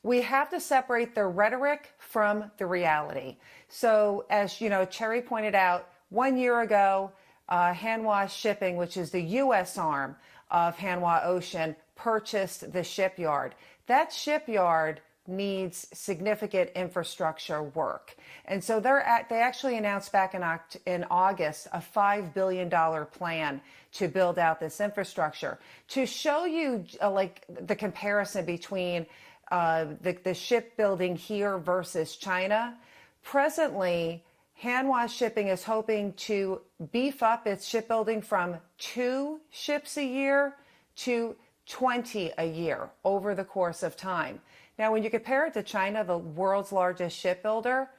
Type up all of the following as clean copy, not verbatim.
We have to separate the rhetoric from the reality. So as you know, Chery pointed out, 1 year ago, Hanwha Shipping, which is the U.S. arm of Hanwha Ocean, purchased the shipyard. That shipyard needs significant infrastructure work. And so they actually announced back in August a $5 billion plan to build out this infrastructure. To show you like the comparison between the shipbuilding here versus China, presently Hanwha Shipping is hoping to beef up its shipbuilding from 2 ships a year to 20 a year over the course of time. Now, when you compare it to China, the world's largest shipbuilder,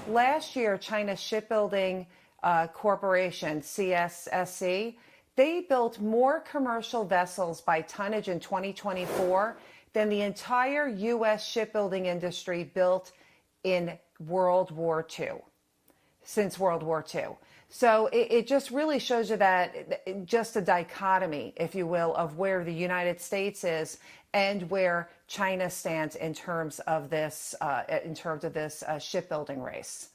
last year, China's Shipbuilding Corporation, CSSC, they built more commercial vessels by tonnage in 2024 than the entire U.S. shipbuilding industry built in World War II, since World War II. So it just really shows you that just a dichotomy, if you will, of where the United States is and where China stands in terms of this shipbuilding race.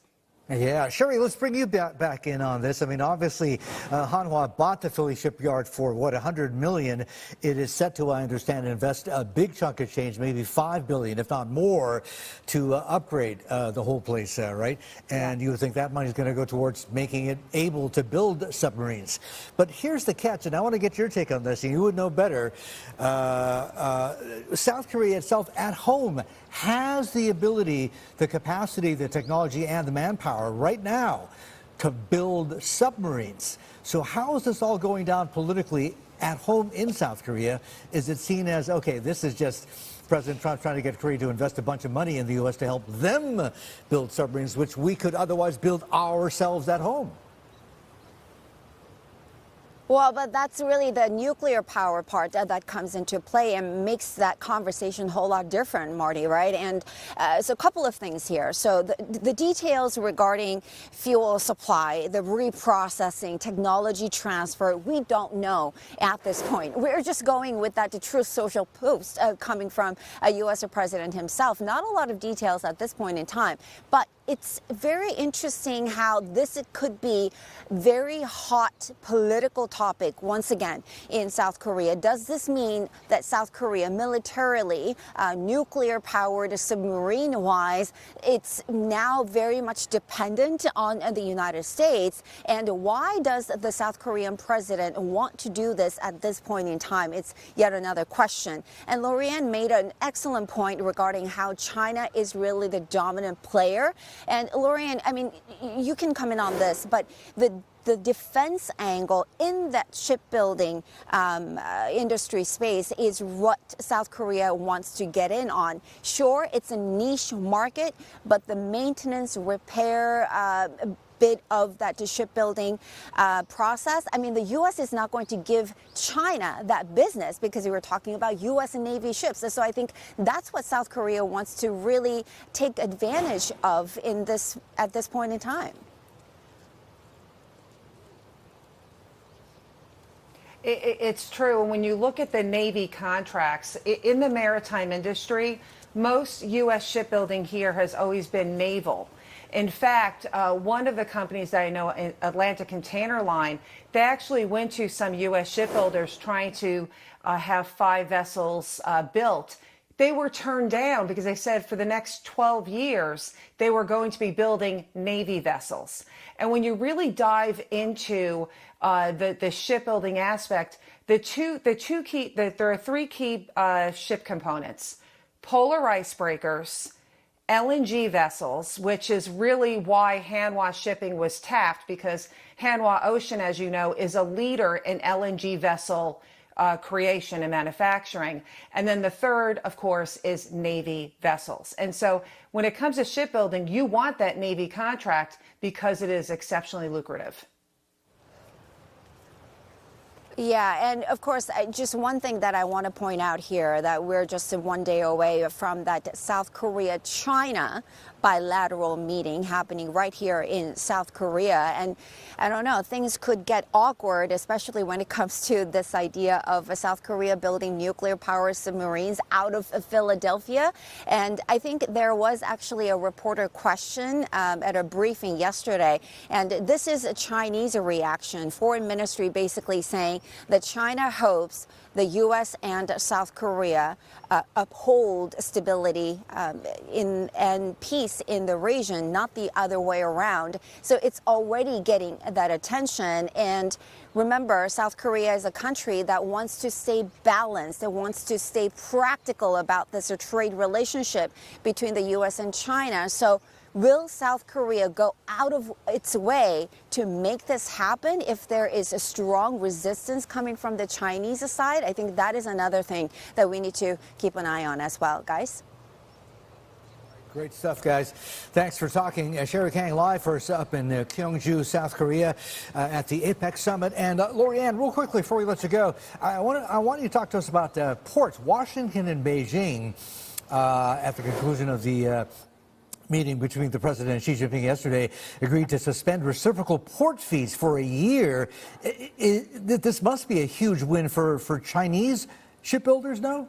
Yeah, Chery, let's bring you back in on this. I mean, obviously, Hanwha bought the Philly shipyard for, what, $100 million. It is set to, I understand, invest a big chunk of change, maybe $5 billion, if not more, to upgrade the whole place, right? And you would think that money is going to go towards making it able to build submarines. But here's the catch, and I want to get your take on this, and you would know better. South Korea itself at home has the ability, the capacity, the technology, and the manpower right now to build submarines. So how is this all going down politically at home in South Korea? Is it seen as, okay, this is just President Trump trying to get Korea to invest a bunch of money in the U.S. to help them build submarines, which we could otherwise build ourselves at home? Well, but that's really the nuclear power part that comes into play and makes that conversation a whole lot different, Marty, right? And so a couple of things here. So the details regarding fuel supply, the reprocessing, technology transfer, we don't know at this point. We're just going with that the Truth Social post coming from a U.S. president himself. Not a lot of details at this point in time, but it's very interesting how this could be very hot political topic once again in South Korea. Does this mean that South Korea militarily, nuclear powered, submarine wise, it's now very much dependent on the United States? And why does the South Korean president want to do this at this point in time? It's yet another question. And Lorianne made an excellent point regarding how China is really the dominant player. And Lorianne, I mean, you can comment on this, but the defense angle in that shipbuilding industry space is what South Korea wants to get in on. Sure, it's a niche market, but the maintenance, repair, bit of that shipbuilding process. I mean, the U.S. is not going to give China that business because we were talking about U.S. and Navy ships. And so I think that's what South Korea wants to really take advantage of in this at this point in time. It's true. When you look at the Navy contracts in the maritime industry, most U.S. shipbuilding here has always been naval. In fact, one of the companies that I know, Atlantic Container Line, they actually went to some U.S. shipbuilders trying to have 5 vessels built. They were turned down because they said for the next 12 years, they were going to be building Navy vessels. And when you really dive into the shipbuilding aspect, there are 3 key ship components: polar icebreakers, LNG vessels, which is really why Hanwha Shipping was tapped, because Hanwha Ocean, as you know, is a leader in LNG vessel creation and manufacturing. And then the third, of course, is Navy vessels. And so when it comes to shipbuilding, you want that Navy contract because it is exceptionally lucrative. Yeah, and of course, just one thing that I want to point out here, that we're just one day away from that South Korea-China bilateral meeting happening right here in South Korea. And I don't know, things could get awkward, especially when it comes to this idea of South Korea building nuclear power submarines out of Philadelphia. And I think there was actually a reporter question at a briefing yesterday. And this is a Chinese reaction. Foreign ministry basically saying that China hopes the U.S. and South Korea uphold stability and peace in the region, not the other way around. So it's already getting that attention. And remember, South Korea is a country that wants to stay balanced, that wants to stay practical about this trade relationship between the U.S. and China. So will South Korea go out of its way to make this happen if there is a strong resistance coming from the Chinese side? I think that is another thing that we need to keep an eye on as well, guys. Great stuff, guys. Thanks for talking. Chery Kang live for us up in Gyeongju, South Korea at the APEC Summit. And Lorianne, real quickly before we let you go, I want you to talk to us about ports. Washington and Beijing at the conclusion of the meeting between the President and Xi Jinping yesterday agreed to suspend reciprocal port fees for a year. This must be a huge win for Chinese shipbuilders, no?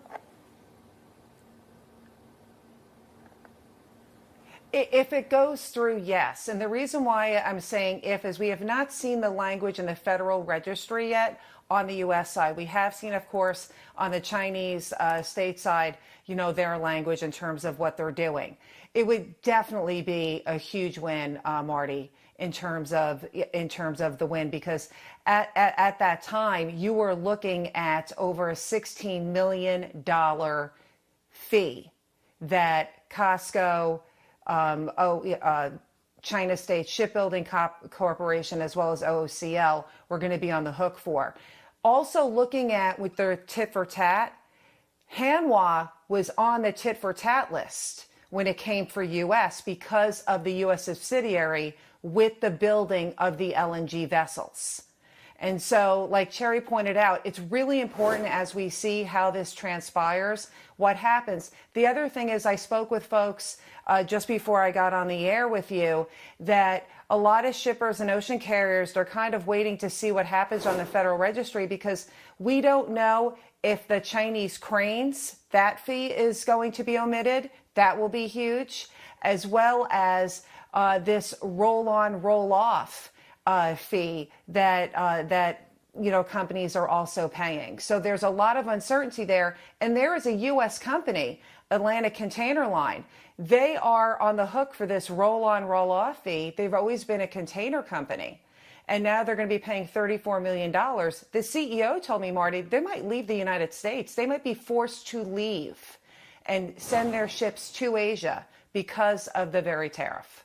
If it goes through, yes. And the reason why I'm saying if is we have not seen the language in the Federal Registry yet on the U.S. side. We have seen, of course, on the Chinese state side, their language in terms of what they're doing. It would definitely be a huge win, Marty, in terms of the win, because at that time you were looking at over a $16 million fee that COSCO, China State Shipbuilding Corporation, as well as OOCL, were going to be on the hook for. Also looking at with their tit for tat, Hanwha was on the tit for tat list when it came for U.S. because of the U.S. subsidiary with the building of the LNG vessels. And so, like Chery pointed out, it's really important as we see how this transpires, what happens. The other thing is I spoke with folks just before I got on the air with you that a lot of shippers and ocean carriers, they're kind of waiting to see what happens on the Federal Registry because we don't know if the Chinese cranes, that fee is going to be omitted. That will be huge, as well as this roll-on, roll-off fee that companies are also paying. So there's a lot of uncertainty there. And there is a U.S. company, Atlantic Container Line. They are on the hook for this roll-on, roll-off fee. They've always been a container company. And now they're going to be paying $34 million. The CEO told me, Marty, they might leave the United States. They might be forced to leave and send their ships to Asia because of the very tariff.